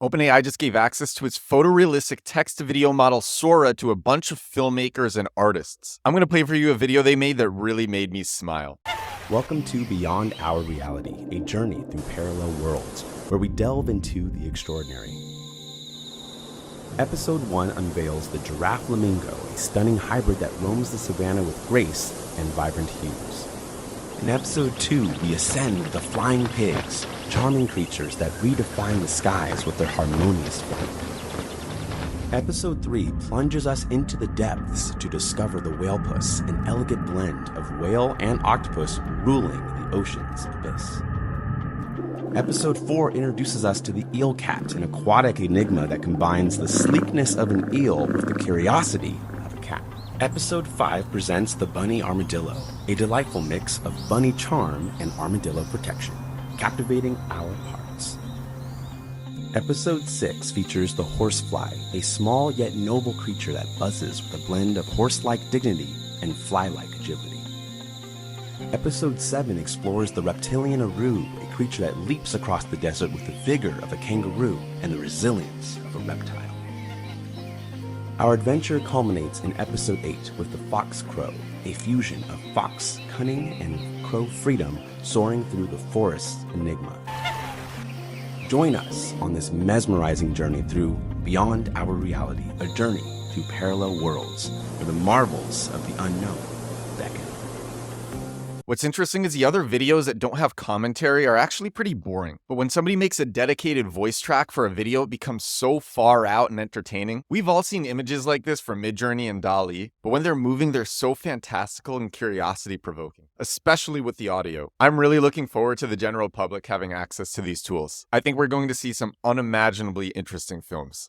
OpenAI just gave access to its photorealistic text-to-video model Sora to a bunch of filmmakers and artists. I'm going to play for you a video they made that really made me smile. Welcome to Beyond Our Reality, a journey through parallel worlds, where we delve into the extraordinary. Episode 1 unveils the giraffe flamingo, a stunning hybrid that roams the savannah with grace and vibrant hues. In Episode 2, we ascend with the flying pigs, charming creatures that redefine the skies with their harmonious flight. Episode 3 plunges us into the depths to discover the whale-puss, an elegant blend of whale and octopus ruling the ocean's abyss. Episode 4 introduces us to the eel cat, an aquatic enigma that combines the sleekness of an eel with the curiosity of a cat. Episode 5 presents the bunny armadillo, a delightful mix of bunny charm and armadillo protection, captivating our hearts. Episode 6 features the horsefly, a small yet noble creature that buzzes with a blend of horse-like dignity and fly-like agility. Episode 7 explores the reptilian aru, a creature that leaps across the desert with the vigor of a kangaroo and the resilience of a reptile. Our adventure culminates in Episode 8 with the fox crow, a fusion of fox cunning and crow freedom soaring through the forest's enigma. Join us on this mesmerizing journey through Beyond Our Reality, a journey through parallel worlds where the marvels of the unknown beckon. What's interesting is the other videos that don't have commentary are actually pretty boring. But when somebody makes a dedicated voice track for a video, it becomes so far out and entertaining. We've all seen images like this from Midjourney and DALL-E, but when they're moving, they're so fantastical and curiosity-provoking, especially with the audio. I'm really looking forward to the general public having access to these tools. I think we're going to see some unimaginably interesting films.